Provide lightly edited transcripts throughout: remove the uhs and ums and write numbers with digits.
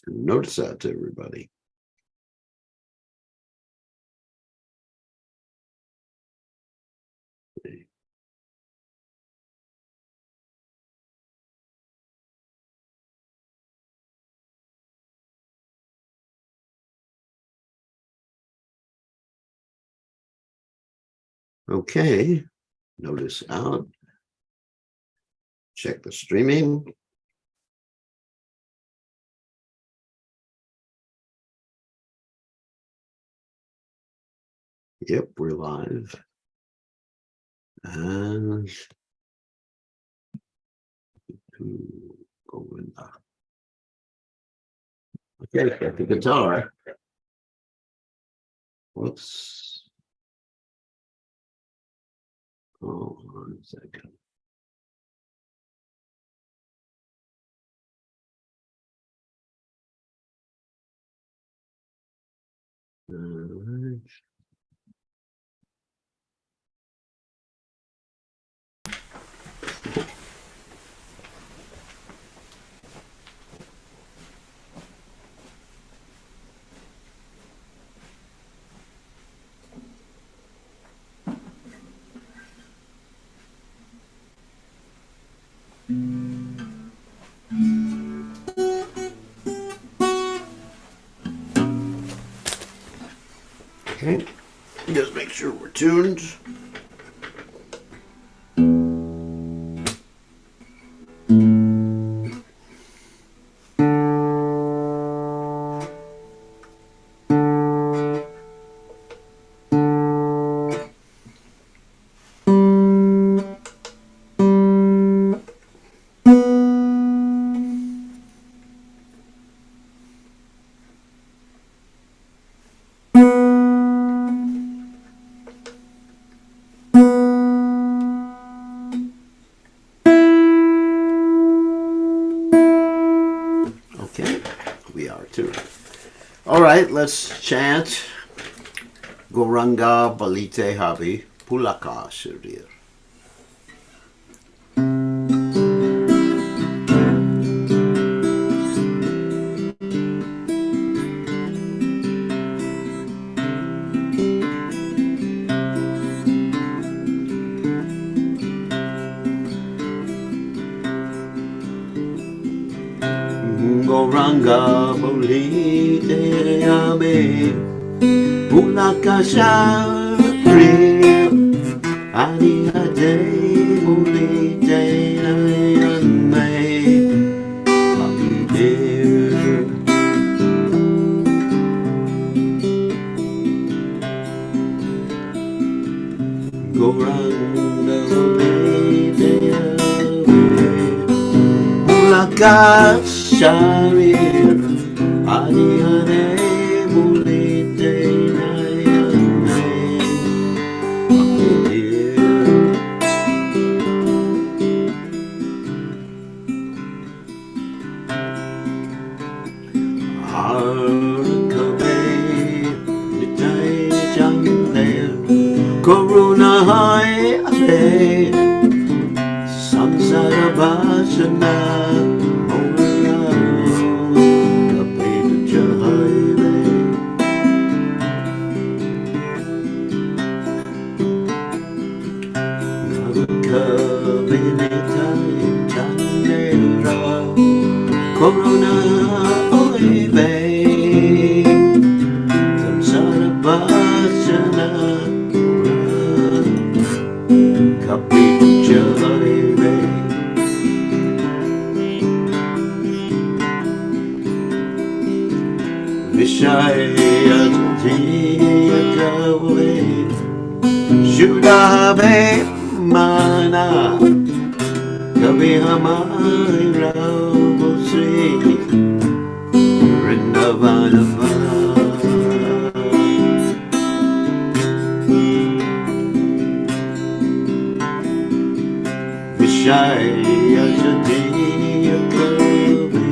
Notice that to everybody. Okay, notice out. Check the streaming. Yep, we're live. And okay, got the guitar. Whoops. Oh, one second. All right. Okay, just make sure we're tuned. Okay, we are tuned. All right, let's chant Goranga Balite Havi Pulaka Shirir. Goranga Balite Havi Pulaka Shirir. Adi Ade Balite Havi Goranga Balite Pulaka Shirir. Adi Ade Balite Corona High Ade Samsara Bhashana Moya Kapita Jaive Navaka Vinitai Chandera Corona Oive Samsara Bhashana Kapita Jaive Vishaya Jatiya Kave Shudave Mana Kavi Hamai Rao Sri Vrindavanava Vishaya Jatiya Kave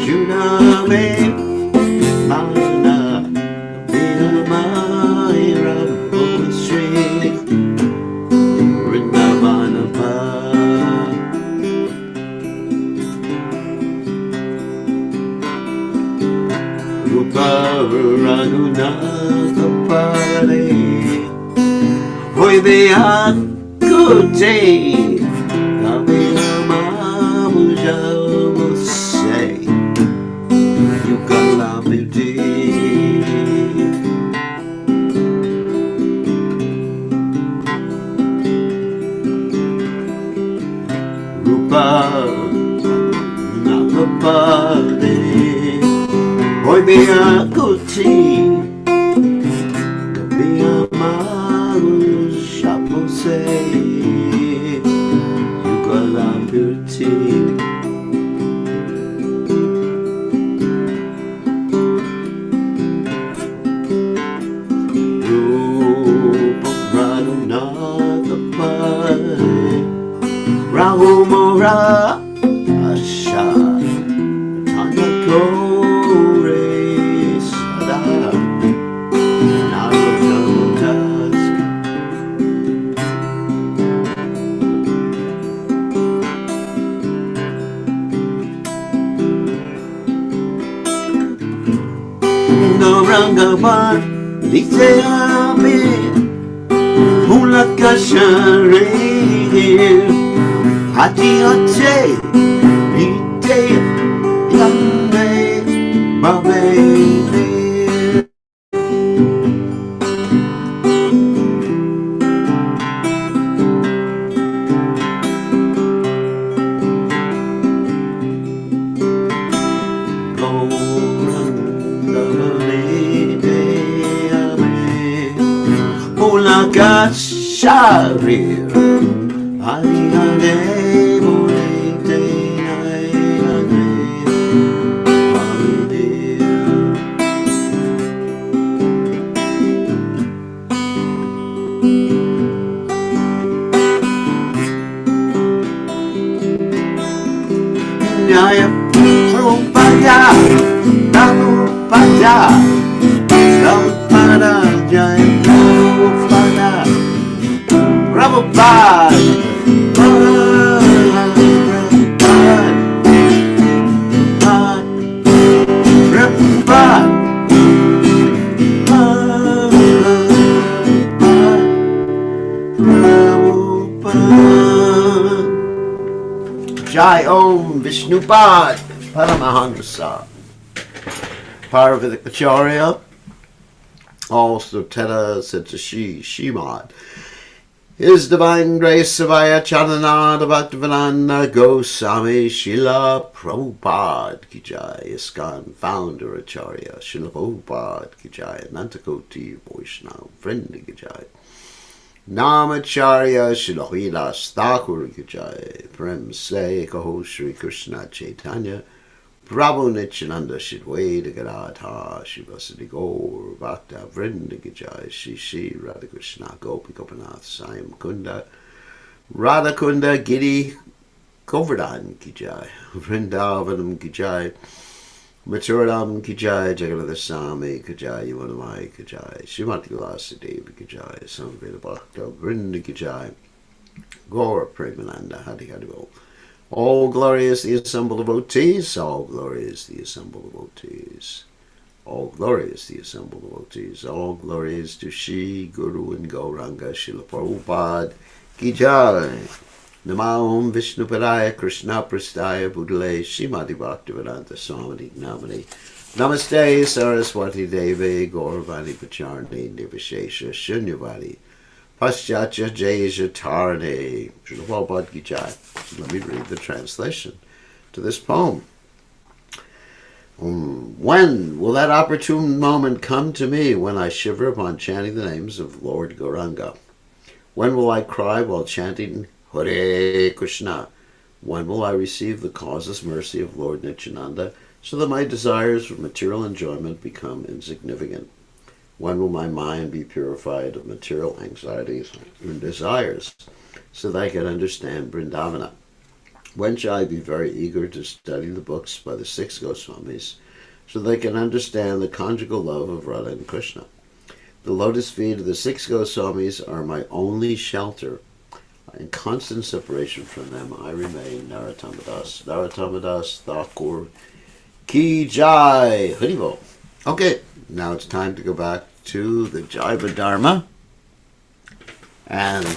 Shudave Mana Kavi Hamai Rao Sri Vrindavanava Rupa Raghunatha Pade Hoy Beakuti Abhiyama Mujamuse Yukalamiti Rupa Napapade Hoy Beakuti Abhiyama Mujamuse Yukalamiti Rahumara Asha Tanya Kore Sada Narutas Narangavan Liteami Mulakashare Hati Hache Ite Yame Babe Mulakasharir Aliane Mulite Nayane Halidir Nyaya Prabhupada Prabhupada Prabhupada Jaya Prabhupada Prabhupada Jai Om Vishnupad Paramahansa Parvati Acharya, also Teta Sitashi Shimad. His Divine Grace Savaya Chananada Bhaktivedanta Goswami Srila Prabhupada Ki Jai, ISKCON Founder Acharya Srila Prabhupada Ki Jai, Anantakoti Vaishnava Vrind Ki Jai, Namacharya Srila Haridas Thakur Ki Jai, Prem Se Kaho Shri Krishna Chaitanya Prabhu Nityananda Shidwaita Gadadha Shivasadi Gaur Bhakta Vrinda Ki Jai, Shri Shri Radhakrishna Gopi Gopinath Sai Mukunda Radha Kunda Giri Govardhan Ki Jai, Vrindavanam Ki Jai, Mathuram Ki Jai, Jagannath Swami Ki Jai, Yamunamai Ki Jai, Srimati Vilasadevi Ki Jai, Samveda Bhakta Vrinda Ki Jai, Gaura Premananda Hari Hari Bol. All glory is the assembled devotees, all glory is the assembled devotees, all glory is the assembled devotees, all glory is to Shri Guru and Gauranga Srila Prabhupada Ki Jai. Namaham Vishnupadaya Krishna Prastaya Budale Srimati Bhaktivedanta Swami Namani Namaste Saraswati Devi Gauravani Pacharni Nivashesha Shunyavadi Paschatya Jaisha Tarne Srila Prabhupada Ki Jai. Let me read the translation to this poem. When will that opportune moment come to me when I shiver upon chanting the names of Lord Gauranga? When will I cry while chanting Hare Krishna? When will I receive the causeless mercy of Lord Nityananda so that my desires for material enjoyment become insignificant? When will my mind be purified of material anxieties and desires so that I can understand Vrindavana? When shall I be very eager to study the books by the 6 Goswamis so they can understand the conjugal love of Radha and Krishna? The lotus feet of the 6 Goswamis are my only shelter. In constant separation from them, I remain Narottamadas. Narottamadas Thakur Ki Jai. Haribol. Okay, now it's time to go back to the Jaiva Dharma. And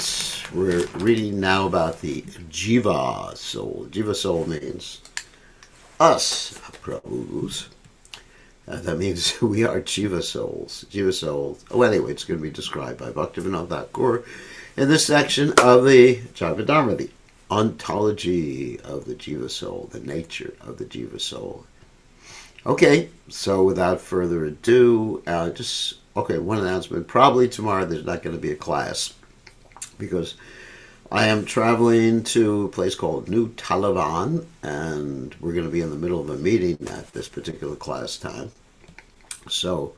we're reading now about the Jiva soul. Jiva soul means us, Prabhus. That means we are Jiva souls. Jiva souls. Oh, anyway, it's going to be described by Bhaktivinoda Thakur in this section of the Jaiva Dharma, the ontology of the Jiva soul, the nature of the Jiva soul. Okay, so without further ado, one announcement. Probably tomorrow there's not going to be a class because I am traveling to a place called New Taliban, and we're going to be in the middle of a meeting at this particular class time. So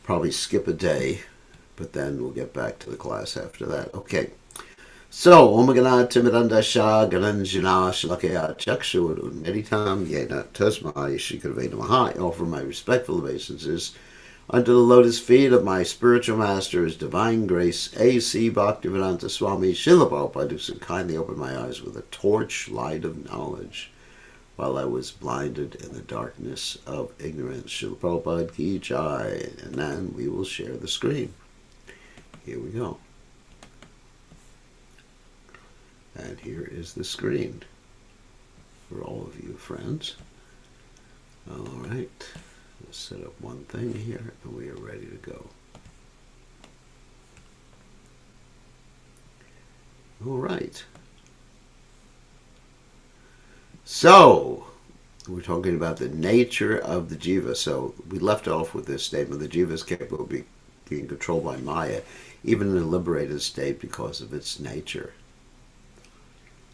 probably skip a day, but then we'll get back to the class after that. Okay. So, Om Gana Timidanda Shah Gananjana Shalakaya Chakshur Meditam Yena Tasma Shikraveda Maha. I offer my respectful obeisances unto the lotus feet of my spiritual master, His Divine Grace, A.C. Bhaktivedanta Swami Srila Prabhupada, who kindly opened my eyes with a torch light of knowledge while I was blinded in the darkness of ignorance. Srila Prabhupada Ki Jai. And then we will share the screen. Here we go. And here is the screen for all of you friends. All right, let's set up one thing here, and we are ready to go. All right. So, we're talking about the nature of the jiva. So, we left off with this statement: the jiva is capable of being controlled by Maya, even in a liberated state, because of its nature.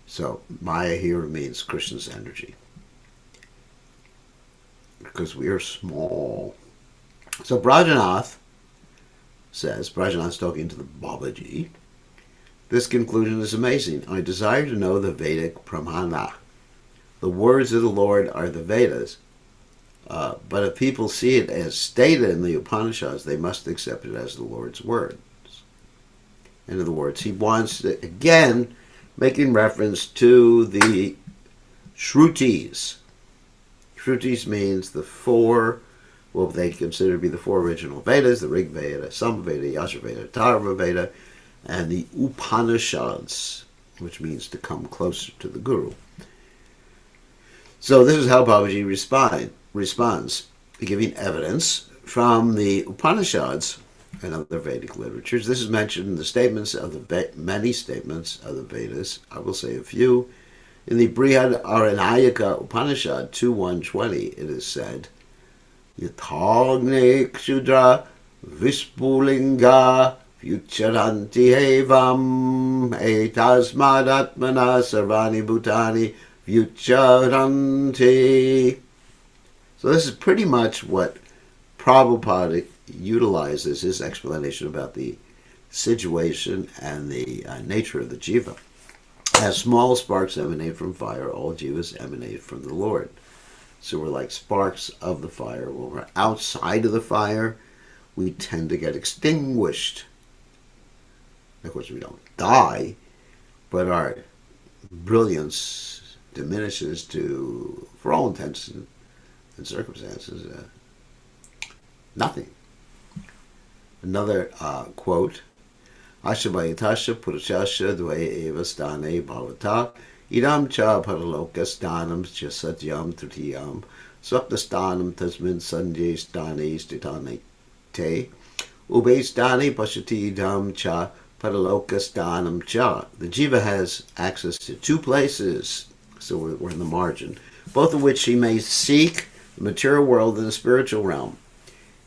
So, Maya here means Krishna's energy. Because we are small. So, Brajanath says, Brajanath's talking to the Babaji, this conclusion is amazing. I desire to know the Vedic Pramana. The words of the Lord are the Vedas. But if people see it as stated in the Upanishads, they must accept it as the Lord's words. In other words, he wants to, again, making reference to the Shrutis. Shrutis means the four, well, they consider to be the four original Vedas, the Rig Veda, Samaveda, Yajurveda, Atharva Veda, and the Upanishads, which means to come closer to the Guru. So this is how Babaji responds, giving evidence from the Upanishads and other Vedic literatures. This is mentioned in the statements of the many statements of the Vedas. I will say a few. In the Brihad Aranayaka Upanishad 2.120, it is said, Yathagne Kshudra Vispulinga Vyucharanti Hevam Etasmadatmana Sarvani Bhutani Vyucharanti. So this is pretty much what Prabhupada utilizes his explanation about the situation and the nature of the jiva. As small sparks emanate from fire, all jivas emanate from the Lord. So we're like sparks of the fire. When we're outside of the fire, we tend to get extinguished. Of course, we don't die, but our brilliance diminishes to, for all intents and circumstances, nothing. Another quote, Ashabayatasha Purushasha Dve Eva Stane Bhavata Idam Cha Paraloka Stanam Cha Satyam Tritiyam Swapna Stanam Tasmin Sanjay Stane Stitane Te Ube Stane Pashati Idam Cha Paraloka Stanam Cha. The jiva has access to two places, so we're in the margin, both of which he may seek the material world and the spiritual realm.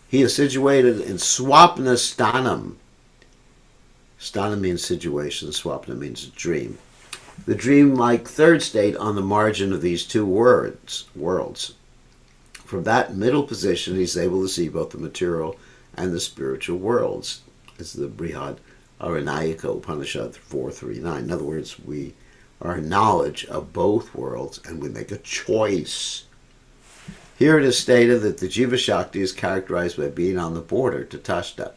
He is situated in Swapna Stanam. Stana means situation, Swapna means dream. The dream-like third state on the margin of these two worlds. From that middle position, he's able to see both the material and the spiritual worlds. It's the Brihad Aranayaka Upanishad 4.3.9. In other words, we are knowledge of both worlds and we make a choice. Here it is stated that the Jiva Shakti is characterized by being on the border to Tashta.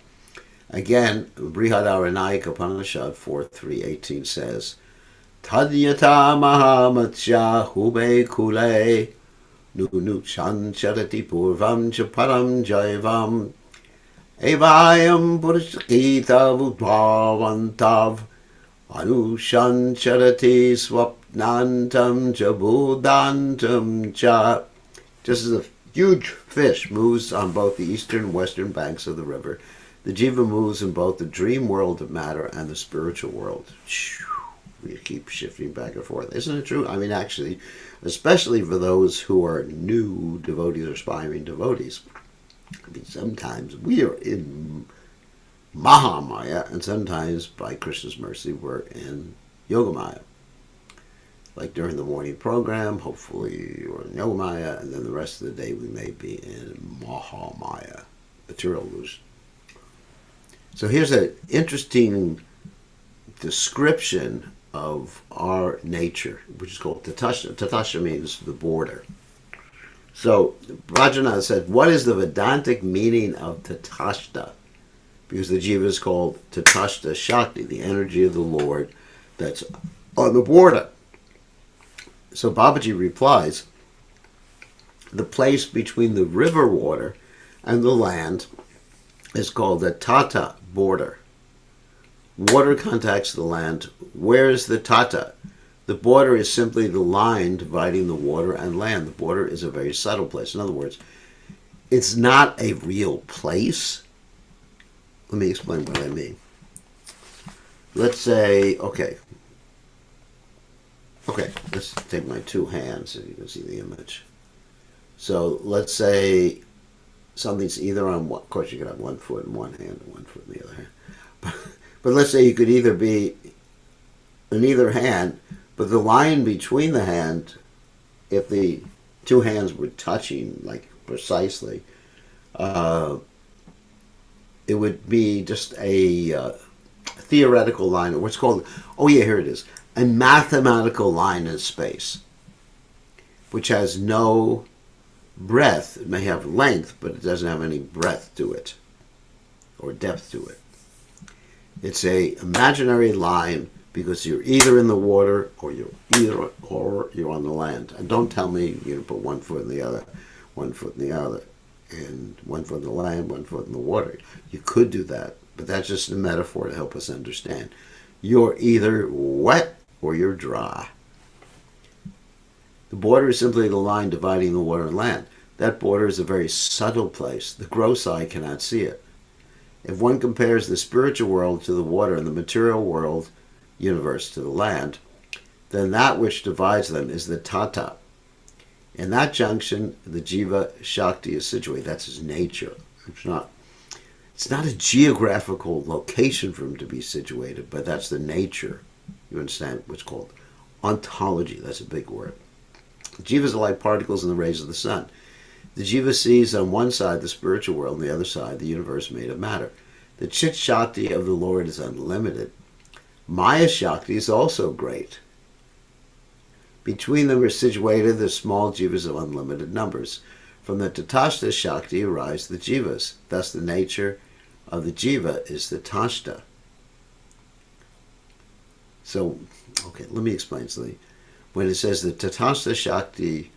Again, Brihad Aranayaka Upanishad 4.3.18 says, Tadyata Mahamatsya Hube Kule Nunu Chancharati Purvam Chaparam Jaivam Evayam Purishakita Vudbhavantav Anushancharati Swapnantam Jabudantam Cha. Just as a huge fish moves on both the eastern and western banks of the river, the jiva moves in both the dream world of matter and the spiritual world. We keep shifting back and forth. Isn't it true? I mean, actually, especially for those who are new devotees or aspiring devotees. I mean, sometimes we are in Mahamaya, and sometimes, by Krishna's mercy, we're in Yogamaya. Like during the morning program, hopefully we're in Yogamaya, and then the rest of the day we may be in Mahamaya, material illusion. So here's an interesting description of our nature, which is called Tatashta. Tatashta means the border. So Rajana said, what is the Vedantic meaning of Tatashta? Because the jiva is called Tatashta Shakti, the energy of the Lord that's on the border. So Babaji replies, the place between the river water and the land is called the Tata border. Water contacts the land. Where is the Tata? The border is simply the line dividing the water and land. The border is a very subtle place. In other words, it's not a real place. Let me explain what I mean. Let's say, okay, let's take my two hands so you can see the image. So let's say something's either on one, of course you could have one foot in one hand and one foot in the other hand. But let's say you could either be in either hand, but the line between the hand, if the two hands were touching, like precisely, it would be just a theoretical line, or what's called, here it is, a mathematical line in space, which has no breadth. It may have length, but it doesn't have any breadth to it, or depth to it. It's a imaginary line because you're either in the water or you're on the land. And don't tell me you're going to put one foot in the other, one foot in the other, and one foot in the land, one foot in the water. You could do that, but that's just a metaphor to help us understand. You're either wet or you're dry. The border is simply the line dividing the water and land. That border is a very subtle place. The gross eye cannot see it. If one compares the spiritual world to the water and the material world, universe, to the land, then that which divides them is the Tata. In that junction, the Jiva Shakti is situated. That's his nature. It's not a geographical location for him to be situated, but that's the nature. You understand what's called ontology. That's a big word. Jivas are like particles in the rays of the sun. The jiva sees on one side the spiritual world, on the other side the universe made of matter. The Chit Shakti of the Lord is unlimited. Maya Shakti is also great. Between them are situated the small jivas of unlimited numbers. From the Tatashta Shakti arise the jivas. Thus the nature of the jiva is the Tashta. So, let me explain something. When it says the Tatashta Shakti,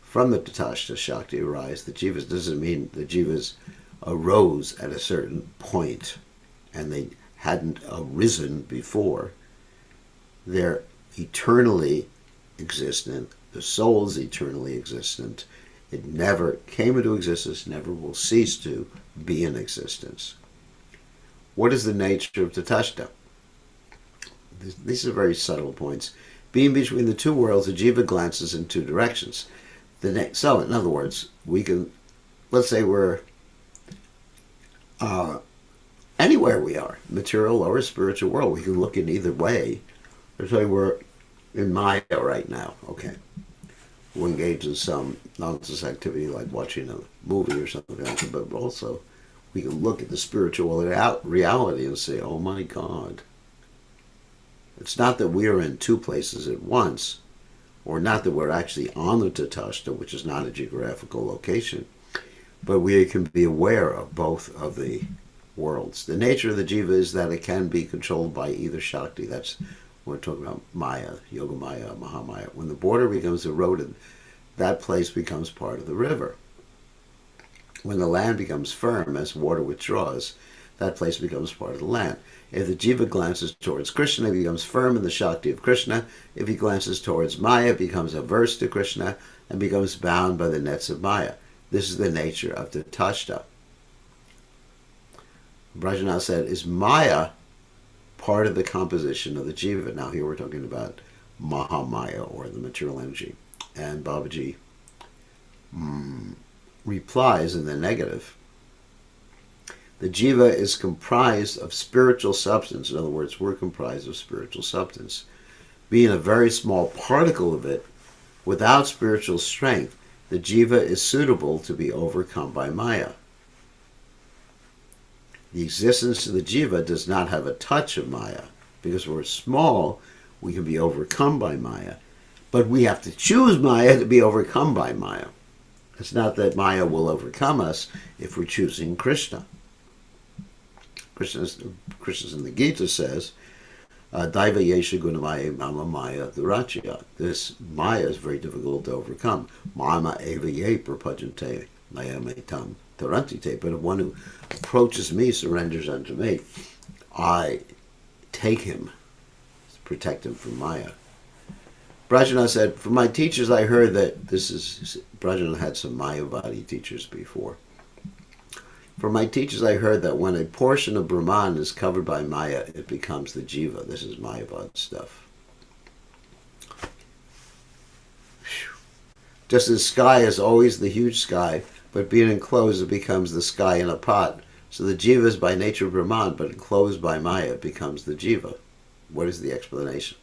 from the Tatashta Shakti arise the jivas, doesn't mean the jivas arose at a certain point and they hadn't arisen before. They're eternally existent. The soul is eternally existent. It never came into existence, never will cease to be in existence. What is the nature of Tatashta? These are very subtle points. Being between the two worlds, the jiva glances in two directions. So, in other words, we can, let's say we're anywhere we are, material or spiritual world, we can look in either way. Let's say we're in Maya right now, We'll engage in some nonsense activity like watching a movie or something like that, but also we can look at the spiritual reality and say, oh my God. It's not that we are in two places at once, or not that we're actually on the Tatashta, which is not a geographical location, but we can be aware of both of the worlds. The nature of the jiva is that it can be controlled by either Shakti. That's, we're talking about Maya, Yoga Maya, Mahamaya. When the border becomes eroded, that place becomes part of the river. When the land becomes firm as water withdraws, that place becomes part of the land. If the jiva glances towards Krishna, it becomes firm in the Shakti of Krishna. If he glances towards Maya, it becomes averse to Krishna and becomes bound by the nets of Maya. This is the nature of the Tashta. Brajanath said, is Maya part of the composition of the jiva? Now here we're talking about Mahamaya, or the material energy. And Babaji replies in the negative. The jiva is comprised of spiritual substance. In other words, we're comprised of spiritual substance. Being a very small particle of it, without spiritual strength, the jiva is suitable to be overcome by Maya. The existence of the jiva does not have a touch of Maya. Because we're small, we can be overcome by Maya. But we have to choose Maya to be overcome by Maya. It's not that Maya will overcome us if we're choosing Krishna. Krishna in the Gita says, Daiva yesha gunamaya mama maya durachya. This Maya is very difficult to overcome. Mama eva ye prapajante nayametam tarantite. But if one who approaches me, surrenders unto me, I take him, protect him from Maya. Brajanath said, from my teachers I heard that Brajanath had some Mayavadi teachers before. From my teachers I heard that when a portion of Brahman is covered by Maya, it becomes the jiva. This is Mayavad stuff. Just as sky is always the huge sky, but being enclosed it becomes the sky in a pot. So the jiva is by nature Brahman, but enclosed by Maya it becomes the jiva. What is the explanation?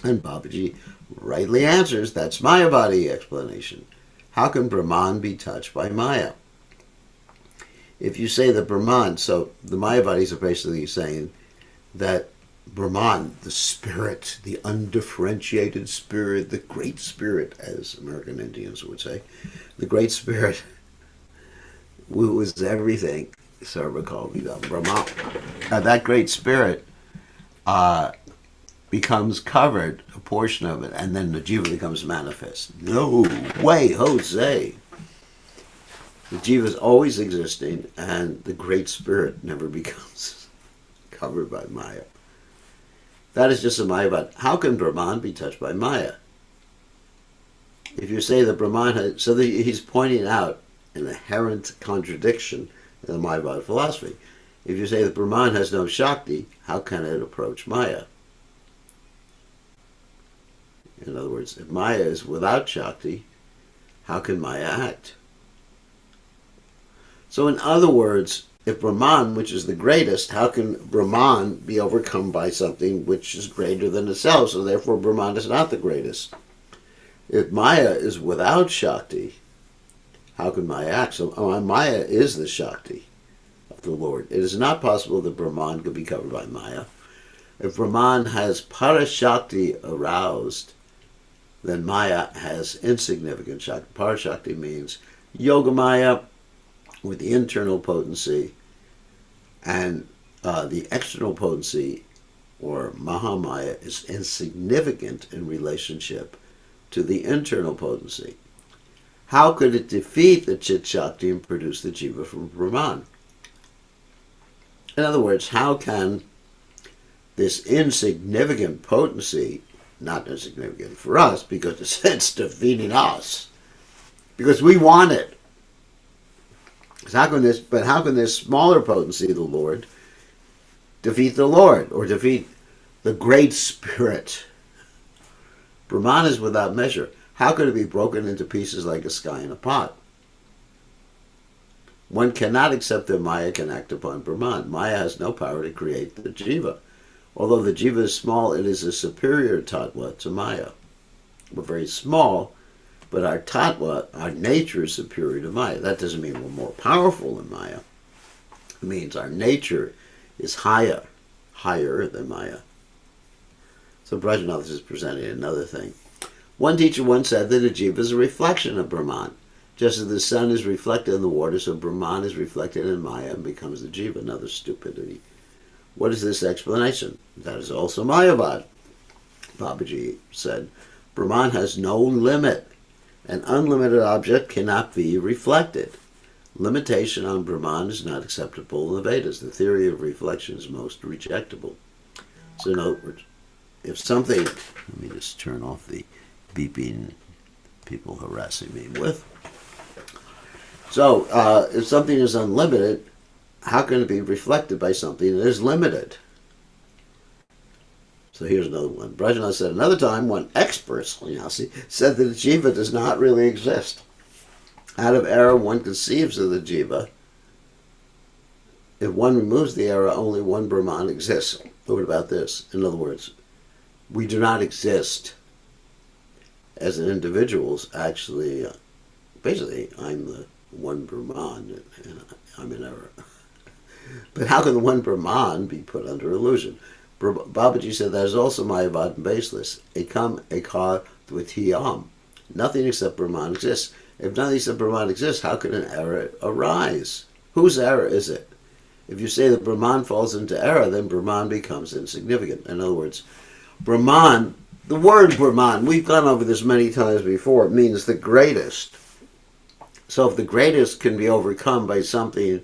And Babaji rightly answers, that's Mayavadi explanation. How can Brahman be touched by Maya? If you say that Brahman, so the Mayavadis are basically saying that Brahman, the spirit, the undifferentiated spirit, the great spirit, as American Indians would say, the great spirit who is everything, Sarva called Brahman. That great spirit becomes covered, a portion of it, and then the jiva becomes manifest. No way, Jose! The jiva is always existing, and the great spirit never becomes covered by Maya. That is just a Mayavad. How can Brahman be touched by Maya? If you say that Brahman has... So he's pointing out an inherent contradiction in the Mayavad philosophy. If you say that Brahman has no Shakti, how can it approach Maya? In other words, if Maya is without Shakti, how can Maya act? So in other words, if Brahman, which is the greatest, how can Brahman be overcome by something which is greater than itself? So therefore Brahman is not the greatest. If Maya is without Shakti, how can Maya act? So Maya is the Shakti of the Lord. It is not possible that Brahman could be covered by Maya. If Brahman has Parashakti aroused, then Maya has insignificant Shakti. Parashakti means Yogamaya with the internal potency, and the external potency, or Mahamaya, is insignificant in relationship to the internal potency. How could it defeat the Chit Shakti and produce the Jiva from Brahman? In other words, how can this insignificant potency, not insignificant for us, because it's defeating us, because we want it. How can this smaller potency, the Lord, defeat the Lord, or defeat the great spirit? Brahman is without measure. How could it be broken into pieces like a sky in a pot? One cannot accept that Maya can act upon Brahman. Maya has no power to create the Jiva. Although the Jiva is small, it is a superior tattva to Maya. We're very small, but our tattva, our nature, is superior to Maya. That doesn't mean we're more powerful than Maya. It means our nature is higher than Maya. So Brajanath is presenting another thing. One teacher once said that a Jiva is a reflection of Brahman. Just as the sun is reflected in the water, so Brahman is reflected in Maya and becomes the Jiva. Another stupidity. What is this explanation? That is also Mayavad. Babaji said, Brahman has no limit. An unlimited object cannot be reflected. Limitation on Brahman is not acceptable in the Vedas. The theory of reflection is most rejectable. So in other words, if something, let me just turn off the beeping people harassing me with. So if something is unlimited, how can it be reflected by something that is limited? So here's another one. Brajanath said another time one expert said that the jiva does not really exist. Out of error, one conceives of the jiva. If one removes the error, only one Brahman exists. What about this? In other words, we do not exist as an individuals. Actually, basically, I'm the one Brahman, and I'm in error. But how can the one Brahman be put under illusion? Babaji said that is also Mayavad and baseless. Ekam ekar dvitiyam. Nothing except Brahman exists. If nothing except Brahman exists, how can an error arise? Whose error is it? If you say that Brahman falls into error, then Brahman becomes insignificant. In other words, Brahman, the word Brahman, we've gone over this many times before, it means the greatest. So if the greatest can be overcome by something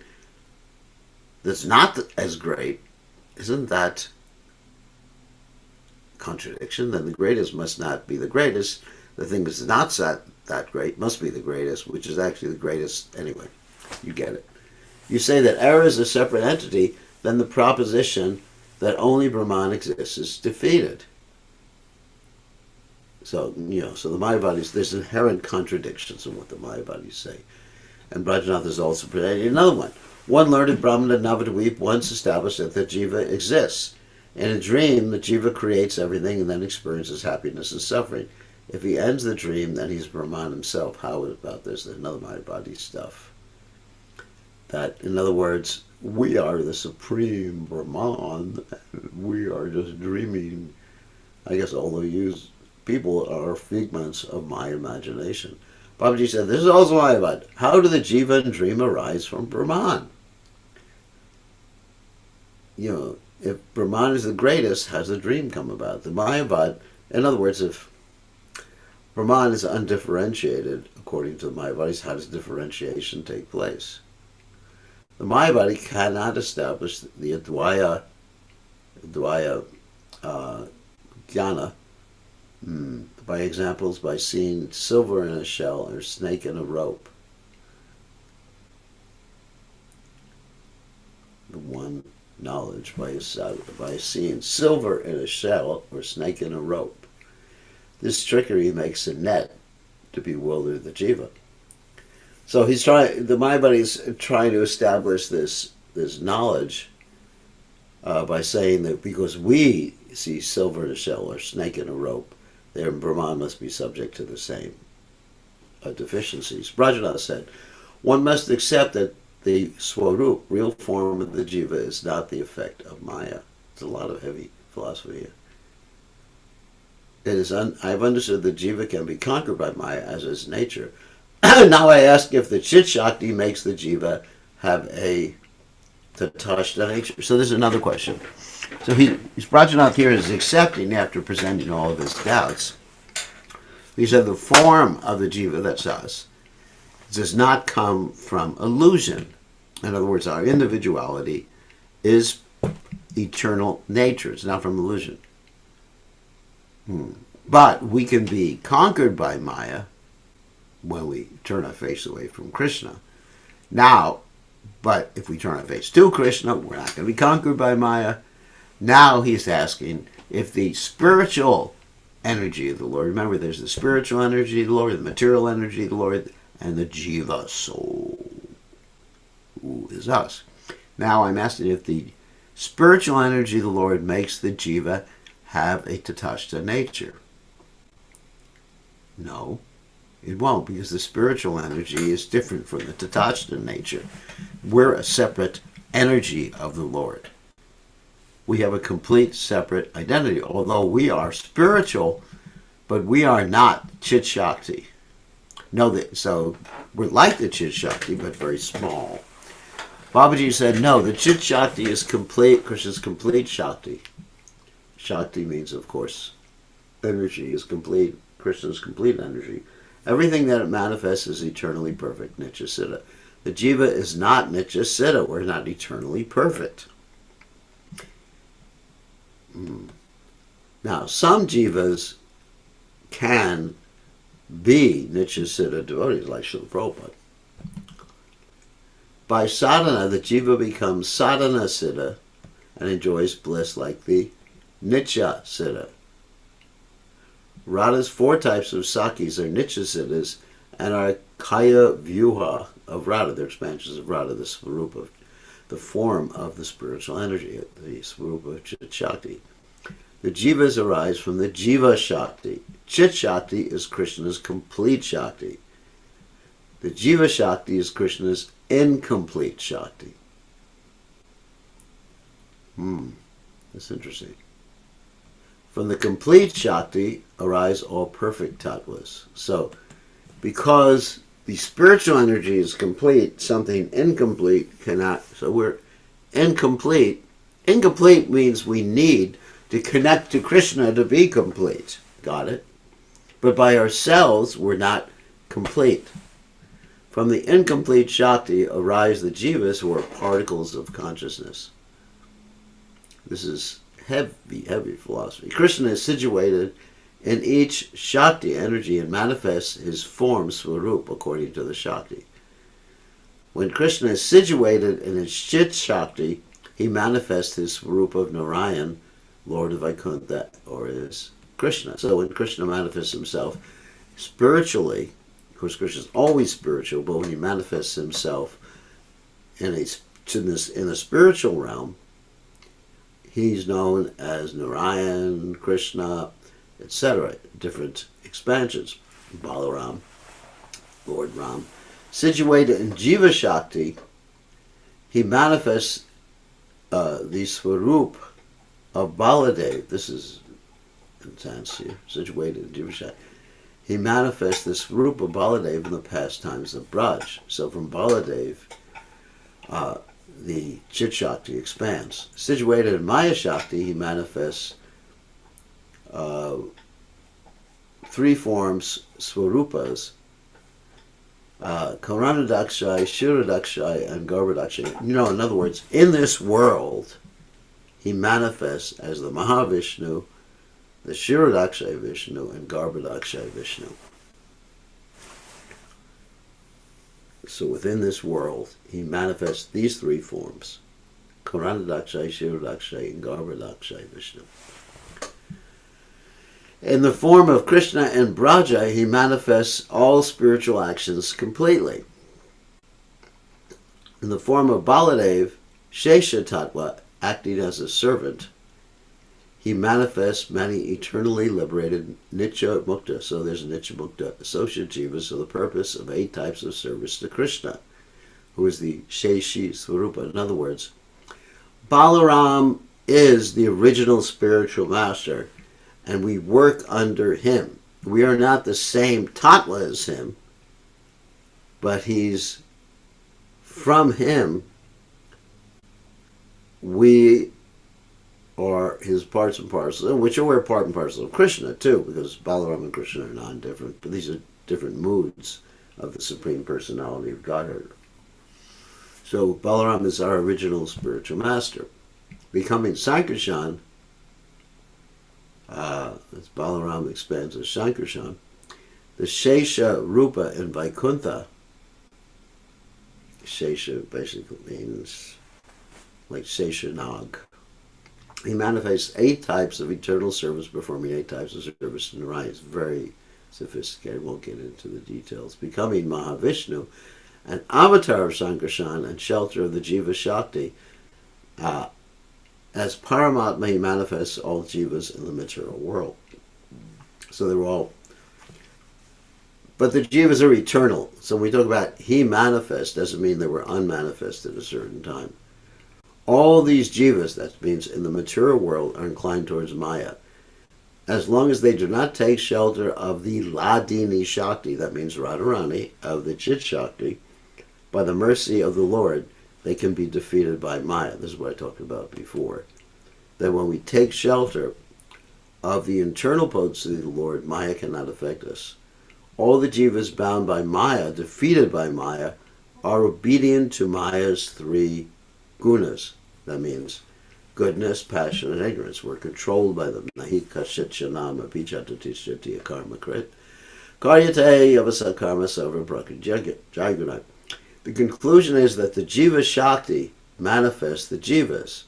that's not as great, isn't that contradiction? Then the greatest must not be the greatest. The thing that's not that great must be the greatest, which is actually the greatest anyway. You get it. You say that error is a separate entity, then the proposition that only Brahman exists is defeated. So, so the Mayavadis, there's inherent contradictions in what the Mayavadis say. And Brajanath is also presenting another one. One learned Brahmana Navadvip once established that the jiva exists. In a dream, the jiva creates everything and then experiences happiness and suffering. If he ends the dream, then he's Brahman himself. How about this? There's another Mayavadi stuff. That, in other words, we are the supreme Brahman. We are just dreaming. I guess all of people are figments of my imagination. Babaji said, this is also Mayavad. How do the jiva and dream arise from Brahman? If Brahman is the greatest, how does the dream come about? The Mayavad, in other words, if Brahman is undifferentiated, according to the Mayavadis, how does differentiation take place? The Mayavadi cannot establish the Advaya Jnana by examples by seeing silver in a shell or snake in a rope. The one knowledge by seeing silver in a shell or snake in a rope. This trickery makes a net to bewilder the jiva. So the Mayavadi is trying to establish this knowledge by saying that because we see silver in a shell or snake in a rope, then Brahman must be subject to the same deficiencies. Brajanath said, one must accept that the Swarup, real form of the jiva, is not the effect of Maya. It's a lot of heavy philosophy here. I've understood that jiva can be conquered by Maya as its nature. Now I ask if the Chit Shakti makes the jiva have a tatashta nature. So there's another question. So Brajanath here is accepting, after presenting all of his doubts, he said the form of the jiva, that's us, does not come from illusion. In other words, our individuality is eternal nature. It's not from illusion. But we can be conquered by Maya when we turn our face away from Krishna. Now, but if we turn our face to Krishna, we're not going to be conquered by Maya. Now he's asking if the spiritual energy of the Lord, remember there's the spiritual energy of the Lord, the material energy of the Lord, and the jiva soul, who is us. Now I'm asking if the spiritual energy of the Lord makes the jiva have a tatashta nature. No, it won't, because the spiritual energy is different from the tatashta nature. We're a separate energy of the Lord. We have a complete separate identity, although we are spiritual, but we are not Chit Shakti. So we're like the Chit Shakti, but very small. Babaji said, no, the Chit Shakti is complete, Krishna's complete Shakti. Shakti means, of course, energy is complete, Krishna's complete energy. Everything that it manifests is eternally perfect, Nityasiddha. The jiva is not Nityasiddha. We're not eternally perfect. Now, some jivas can be Nityasiddha devotees, like Srila Prabhupada. By sadhana, the jiva becomes sadhana siddha and enjoys bliss like the Nitya siddha. Radha's 4 types of sakis are Nitya siddhas and are kaya vyuha of Radha. They're expansions of Radha, the swarupa, the form of the spiritual energy, the swarupa of Chit Shakti. The jivas arise from the jiva shakti. Chit Shakti is Krishna's complete shakti. The jiva shakti is Krishna's incomplete shakti. That's interesting. From the complete shakti arise all perfect tattvas. So, because the spiritual energy is complete, something incomplete cannot. So we're incomplete. Incomplete means we need to connect to Krishna to be complete. Got it? But by ourselves, we're not complete. From the incomplete Shakti arise the jivas who are particles of consciousness. This is heavy, heavy philosophy. Krishna is situated in each Shakti energy and manifests his form, Swarup, according to the Shakti. When Krishna is situated in his Chit Shakti, he manifests his Swarup of Narayan, Lord of Vaikuntha, or his Krishna. So when Krishna manifests himself spiritually, of course Krishna is always spiritual, but when he manifests himself in a spiritual realm, he's known as Narayan, Krishna, etc. Different expansions. Balaram, Lord Ram. Situated in Jiva Shakti, he manifests the Swarup of Baladev. This is intense here. Situated in Jiva Shakti. He manifests the Swarup of Baladev in the pastimes of Braj. So from Baladev, the Chit Shakti expands. Situated in Maya Shakti, he manifests 3 forms, Swarupas, Karanadakshai, Shiradakshai, and Garbhadakshai. In other words, in this world, he manifests as the Mahavishnu, the Shiradakshai Vishnu, and Garbhadakshai Vishnu. So within this world, he manifests these 3 forms, Karanadakshai, Shiradakshai, and Garbhadakshai Vishnu. In the form of Krishna and Braja, he manifests all spiritual actions completely. In the form of Baladev, Shesha Tattva, acting as a servant, he manifests many eternally liberated Nitya Mukta. So there's Nitya Mukta associate jivas. So the purpose of 8 types of service to Krishna, who is the Sheshi Swarupa. In other words, Balaram is the original spiritual master, and we work under him. We are not the same tattva as him, but he's from him. We are his parts and parcels, which are part and parcel of Krishna too, because Balaram and Krishna are non-different, but these are different moods of the Supreme Personality of Godhead. So Balaram is our original spiritual master. Becoming Sankarshan, as Balaram expands as Sankarshan, the Shesha Rupa in Vaikuntha, Shesha basically means like Shesha Nag. He manifests 8 types of eternal service, performing 8 types of service in Narayan. It's very sophisticated. Won't get into the details. Becoming Mahavishnu, an avatar of Sankarshan and shelter of the Jiva Shakti. As Paramatma, he manifests all jivas in the material world. So they're all... But the jivas are eternal. So when we talk about he manifests, doesn't mean they were unmanifested at a certain time. All these jivas, that means in the material world, are inclined towards Maya. As long as they do not take shelter of the Ladini Shakti, that means Radharani, of the Chit Shakti, by the mercy of the Lord, they can be defeated by Maya. This is what I talked about before. That when we take shelter of the internal potency of the Lord, Maya cannot affect us. All the jivas bound by Maya, defeated by Maya, are obedient to Maya's three gunas. That means goodness, passion, and ignorance. We're controlled by them. Nahi kashit shanama pichatati karma krit. Karyate yavasa karma savra jaguna. The conclusion is that the Jiva Shakti manifests the Jivas.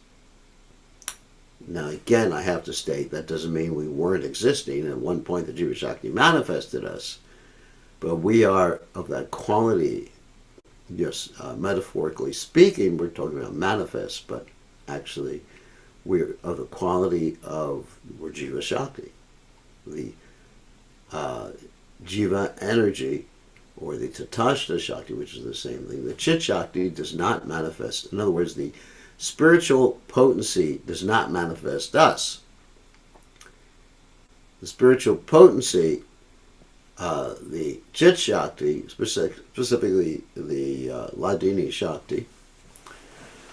Now again, I have to state that doesn't mean we weren't existing. At one point the Jiva Shakti manifested us. But we are of that quality. Yes, metaphorically speaking, we're talking about manifest, but actually we're of the quality of, we're Jiva Shakti. The Jiva energy, or the Tatashta Shakti, which is the same thing. The Chit Shakti does not manifest. In other words, the spiritual potency does not manifest us. The spiritual potency, the Chit Shakti, specifically the Ladini Shakti,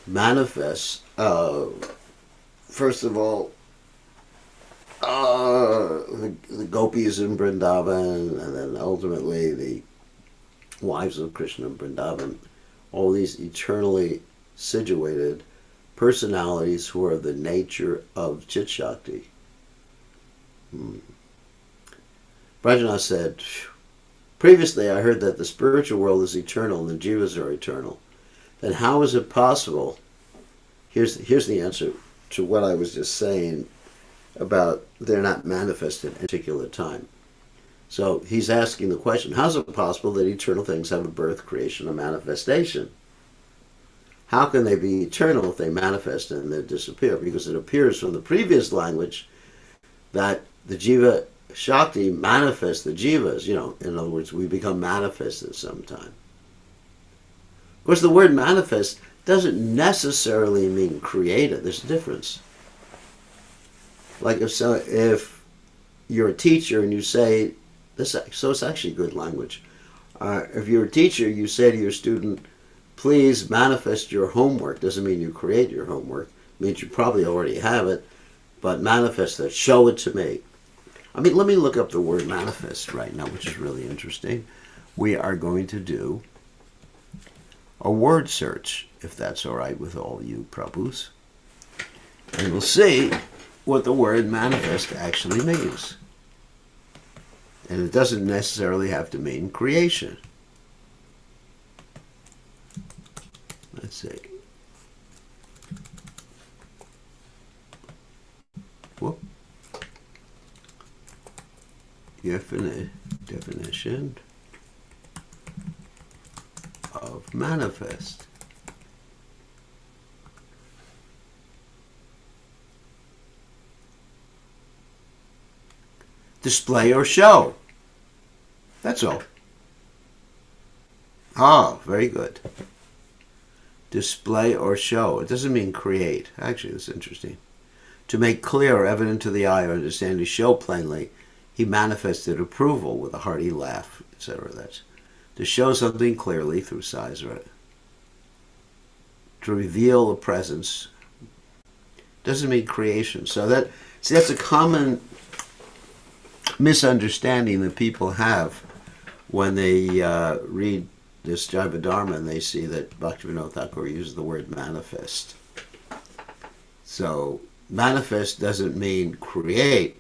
manifests, first of all, the gopis in Vrindavan, and then ultimately the wives of Krishna in Vrindavan, all these eternally situated personalities who are the nature of Chit Shakti. Brajana said, previously I heard that the spiritual world is eternal and the jivas are eternal. Then how is it possible? Here's the answer to what I was just saying about they're not manifested at a particular time. So he's asking the question, how is it possible that eternal things have a birth, creation, and manifestation? How can they be eternal if they manifest and then disappear? Because it appears from the previous language that the Jiva Shakti manifests the Jivas. In other words, we become manifested sometime. Of course, the word manifest doesn't necessarily mean created. There's a difference. Like if you're a teacher and you say, so it's actually good language. If you're a teacher, you say to your student, please manifest your homework. Doesn't mean you create your homework. It means you probably already have it, but manifest it. Show it to me. Let me look up the word manifest right now, which is really interesting. We are going to do a word search, if that's all right with all you Prabhus. And we'll see what the word manifest actually means. And it doesn't necessarily have to mean creation. Let's see. Whoop. Definition of manifest. Display or show. That's all. Ah, very good. Display or show. It doesn't mean create. Actually, that's interesting. To make clear or evident to the eye or understand, to show plainly, he manifested approval with a hearty laugh, etc. That's to show something clearly through size, right? To reveal a presence doesn't mean creation. So that's a common misunderstanding that people have when they read this Jaiva Dharma and they see that Bhaktivinoda Thakur uses the word manifest. So manifest doesn't mean create.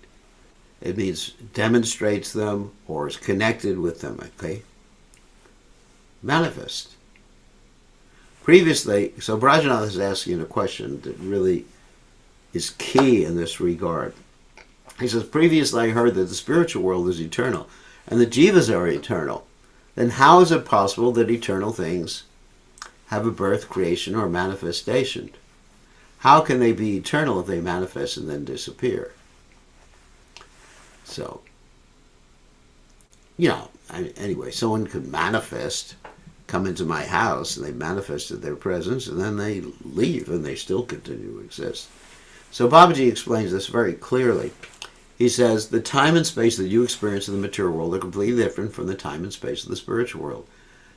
It means demonstrates them or is connected with them, okay? Manifest. Previously, so Brajanath is asking a question that really is key in this regard. He says, previously I heard that the spiritual world is eternal and the jivas are eternal. Then how is it possible that eternal things have a birth, creation, or manifestation? How can they be eternal if they manifest and then disappear? So, anyway, someone could manifest, come into my house, and they manifested their presence, and then they leave, and they still continue to exist. So Babaji explains this very clearly. He says, the time and space that you experience in the material world are completely different from the time and space of the spiritual world.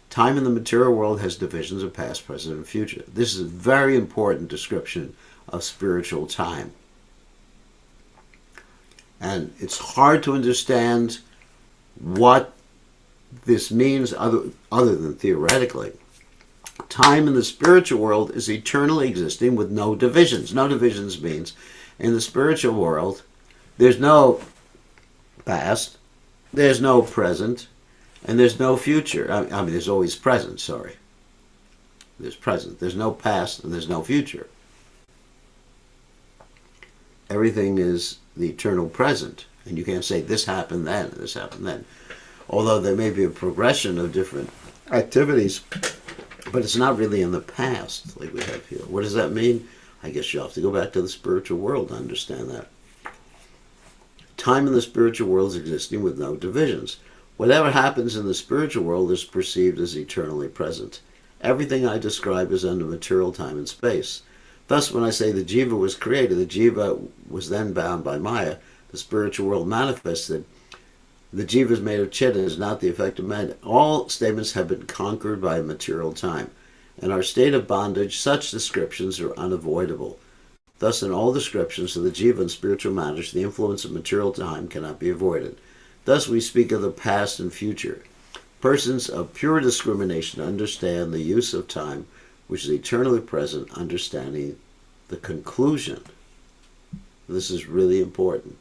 Time in the material world has divisions of past, present, and future. This is a very important description of spiritual time. And it's hard to understand what this means, other than theoretically, time in the spiritual world is eternally existing with no divisions. No divisions means in the spiritual world there's no past, there's no present, and there's no future. I mean, there's always present, sorry. There's present. There's no past and there's no future. Everything is the eternal present. And you can't say this happened then, this happened then. Although there may be a progression of different activities, but it's not really in the past like we have here. What does that mean? I guess you have to go back to the spiritual world to understand that. Time in the spiritual world is existing with no divisions. Whatever happens in the spiritual world is perceived as eternally present. Everything I describe is under material time and space. Thus, when I say the Jiva was created, the Jiva was then bound by Maya. The spiritual world manifested. The Jiva is made of Chitta, is not the effect of man. All statements have been conquered by material time. In our state of bondage, such descriptions are unavoidable. Thus, in all descriptions of the Jiva and spiritual matters, the influence of material time cannot be avoided. Thus, we speak of the past and future. Persons of pure discrimination understand the use of time, which is eternally present, understanding the conclusion. This is really important.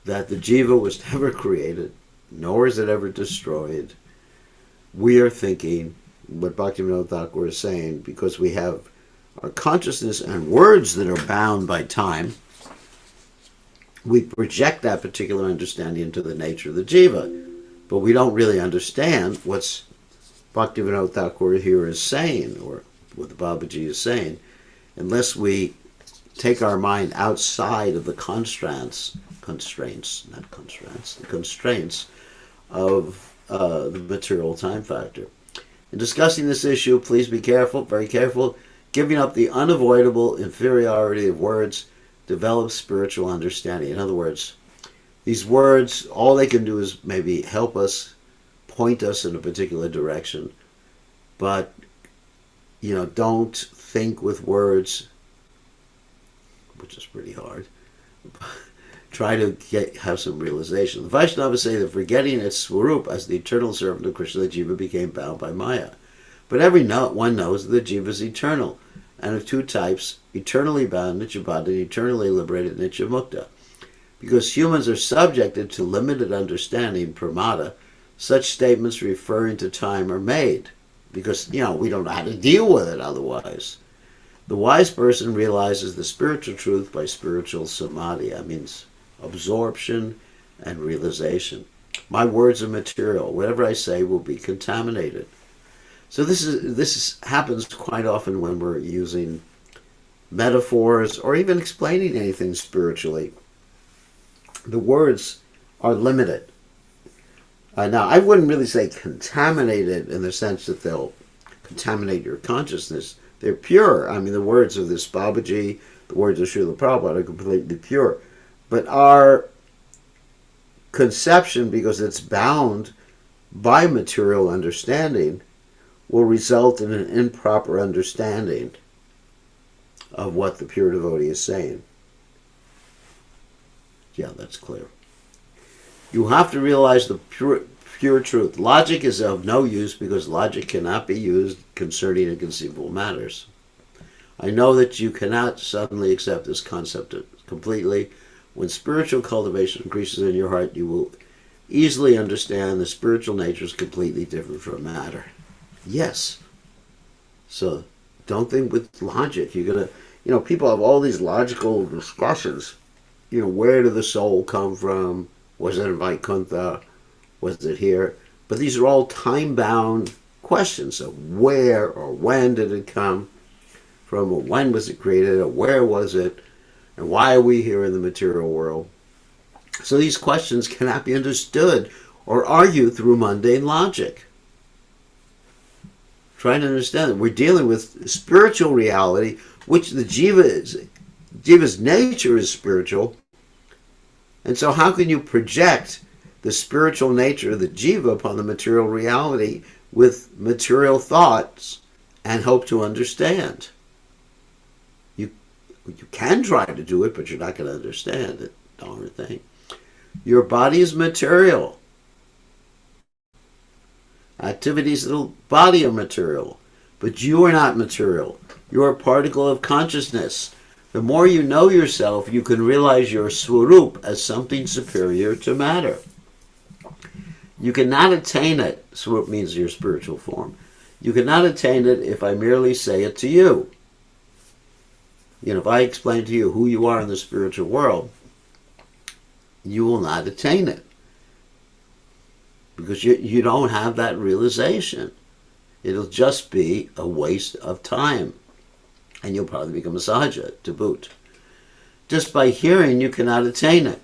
That the Jiva was never created, nor is it ever destroyed. We are thinking what Bhaktivinoda Thakur is saying, because we have our consciousness and words that are bound by time, we project that particular understanding into the nature of the Jiva, but we don't really understand what's Bhaktivinoda Thakur here is saying, or what the Babaji is saying, unless we take our mind outside of the constraints of the material time factor. In discussing this issue, please be careful, very careful. Giving up the unavoidable inferiority of words develops spiritual understanding. In other words, these words, all they can do is maybe help us, point us in a particular direction, but don't think with words, which is pretty hard. Try to have some realization. The Vaishnavas say that forgetting its swarup as the eternal servant of Krishna, the Jiva became bound by Maya. But one knows that the Jiva is eternal, and of two types, eternally bound, Nityabadha, and eternally liberated, Nityamukta. Because humans are subjected to limited understanding, pramada, such statements referring to time are made. Because, we don't know how to deal with it otherwise. The wise person realizes the spiritual truth by spiritual samadhi. That means absorption and realization. My words are material. Whatever I say will be contaminated. So this happens quite often when we're using metaphors or even explaining anything spiritually. The words are limited. Now, I wouldn't really say contaminated in the sense that they'll contaminate your consciousness. They're pure. I mean, the words of this Babaji, the words of Srila Prabhupada are completely pure. But our conception, because it's bound by material understanding, will result in an improper understanding of what the pure devotee is saying. Yeah, that's clear. You have to realize the pure truth. Logic is of no use because logic cannot be used concerning inconceivable matters. I know that you cannot suddenly accept this concept completely. When spiritual cultivation increases in your heart, you will easily understand the spiritual nature is completely different from matter. Yes. So don't think with logic. You're going to, people have all these logical discussions. Where did the soul come from? Was it in Vaikuntha? Was it here? But these are all time-bound questions of where or when did it come from, or when was it created, or where was it, and why are we here in the material world? So these questions cannot be understood or argued through mundane logic. Trying to understand that we're dealing with spiritual reality, which the Jiva's nature is spiritual. And so how can you project the spiritual nature of the Jiva upon the material reality with material thoughts and hope to understand? You can try to do it, but you're not going to understand it, darn thing. Your body is material. Activities of the body are material, but you are not material. You are a particle of consciousness. The more you know yourself, you can realize your swarup as something superior to matter. You cannot attain it. Swarup means your spiritual form. You cannot attain it if I merely say it to you. If I explain to you who you are in the spiritual world, you will not attain it. Because you don't have that realization. It'll just be a waste of time. And you'll probably become a sahaja to boot. Just by hearing, you cannot attain it.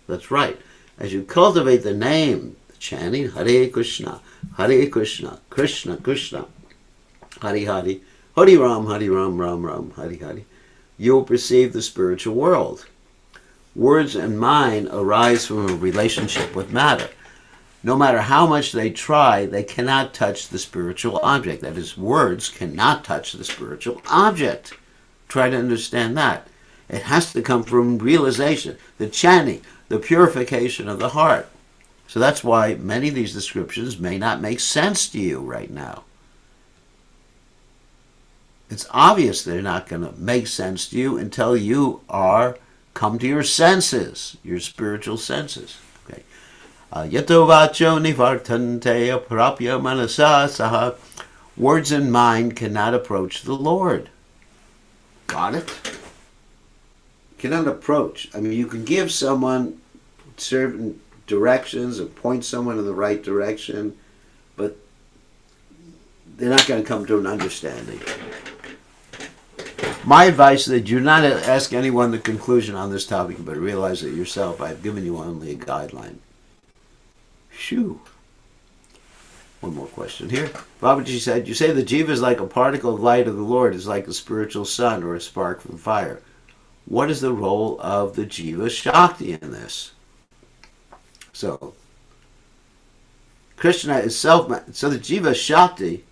That's right. As you cultivate the name, the chanting Hare Krishna, Krishna Krishna, Hari Hari, Hari Ram, Ram Ram, Hari Hari, you will perceive the spiritual world. Words and mind arise from a relationship with matter. No matter how much they try, they cannot touch the spiritual object. That is, words cannot touch the spiritual object. Try to understand that. It has to come from realization, the chanting, the purification of the heart. So that's why many of these descriptions may not make sense to you right now. It's obvious they're not going to make sense to you until you come to your senses, your spiritual senses. Okay. Yato vacho nivartante aprapya manasa saha. Words and mind cannot approach the Lord. Got it? Cannot approach. I mean, you can give someone certain directions and point someone in the right direction, but they're not going to come to an understanding. My advice is that do not ask anyone the conclusion on this topic, but realize it yourself. I've given you only a guideline. Shoo. One more question here. Babaji said, you say the jiva is like a particle of light of the Lord, is like a spiritual sun or a spark from fire. What is the role of the jiva shakti in this? So, Krishna is so the jiva shakti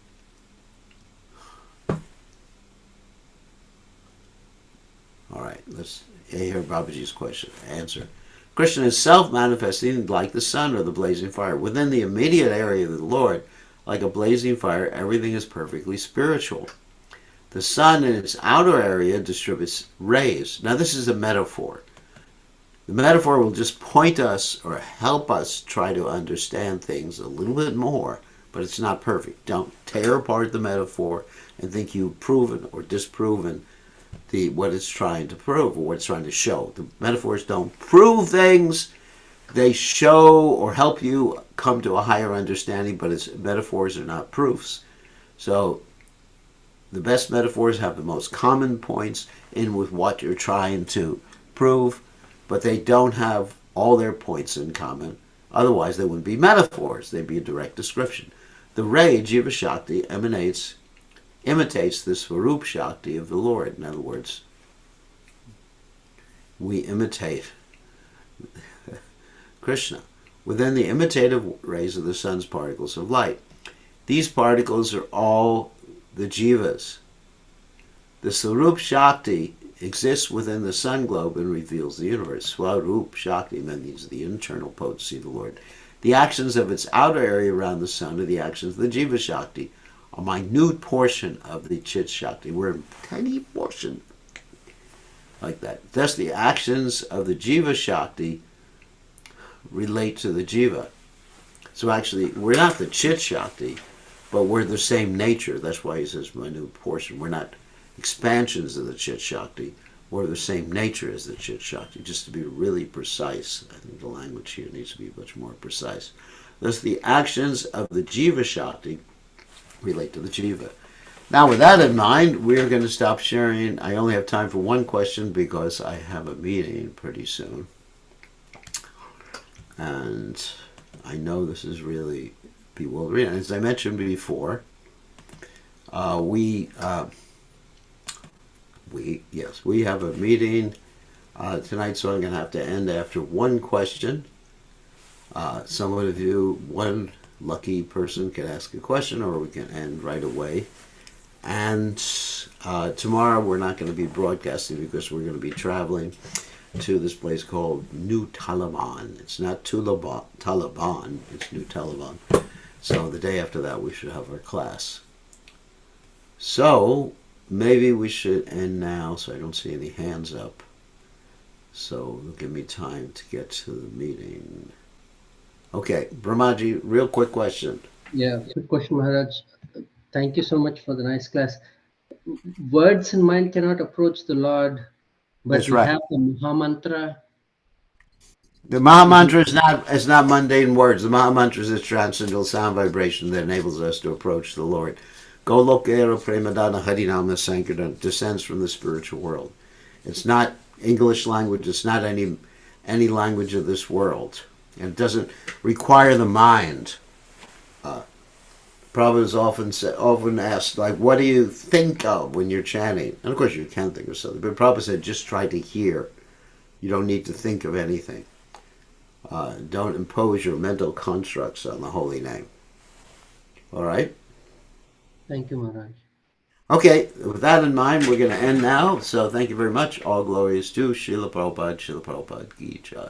Alright, let's hear Babaji's question. Answer. Krishna is self-manifesting like the sun or the blazing fire. Within the immediate area of the Lord, like a blazing fire, everything is perfectly spiritual. The sun in its outer area distributes rays. Now this is a metaphor. The metaphor will just point us or help us try to understand things a little bit more, but it's not perfect. Don't tear apart the metaphor and think you've proven or disproven what it's trying to prove or what it's trying to show. The metaphors don't prove things. They show or help you come to a higher understanding, but metaphors are not proofs. So the best metaphors have the most common points in with what you're trying to prove, but they don't have all their points in common. Otherwise, they wouldn't be metaphors. They'd be a direct description. The ray, Jiva Shakti, imitates the Swarup Shakti of the Lord. In other words, we imitate Krishna within the imitative rays of the sun's particles of light. These particles are all the jivas. The Swarup Shakti exists within the sun globe and reveals the universe. Swarup Shakti means the internal potency of the Lord. The actions of its outer area around the sun are the actions of the Jiva Shakti, a minute portion of the Chit Shakti. We're a tiny portion like that. Thus, the actions of the Jiva Shakti relate to the Jiva. So actually, we're not the Chit Shakti, but we're the same nature. That's why he says minute portion. We're not expansions of the Chit Shakti. We're the same nature as the Chit Shakti. Just to be really precise, I think the language here needs to be much more precise. Thus, the actions of the Jiva Shakti relate to the Jiva. Now, with that in mind, we're going to stop sharing. I only have time for one question because I have a meeting pretty soon. And I know this is really bewildering. And as I mentioned before, we have a meeting tonight, so I'm going to have to end after one question. Some of you, one lucky person can ask a question, or we can end right away. And tomorrow we're not going to be broadcasting because we're going to be traveling to this place called New Taliban. It's not Taliban, it's New Taliban. So the day after that, we should have our class. So maybe we should end now, so I don't see any hands up. So it'll give me time to get to the meeting. Okay, Brahmaji, real quick question. Yeah, quick question, Maharaj. Thank you so much for the nice class. Words and mind cannot approach the Lord, but That's we right. have the Mahamantra. The Is it? Mahamantra is not mundane words. The Mahamantra is a transcendental sound vibration that enables us to approach the Lord. Golokera Premadana Harinama Sankirtan descends from the spiritual world. It's not English language. It's not any language of this world. And it doesn't require the mind. Uh, Prabhupada is often asked, like, what do you think of when you're chanting? And of course, you can think of something. But Prabhupada said, just try to hear. You don't need to think of anything. Don't impose your mental constructs on the holy name. All right? Thank you, Maharaj. Okay, with that in mind, we're going to end now. So thank you very much. All glories to Srila Prabhupada, Srila Prabhupada Ki Jai.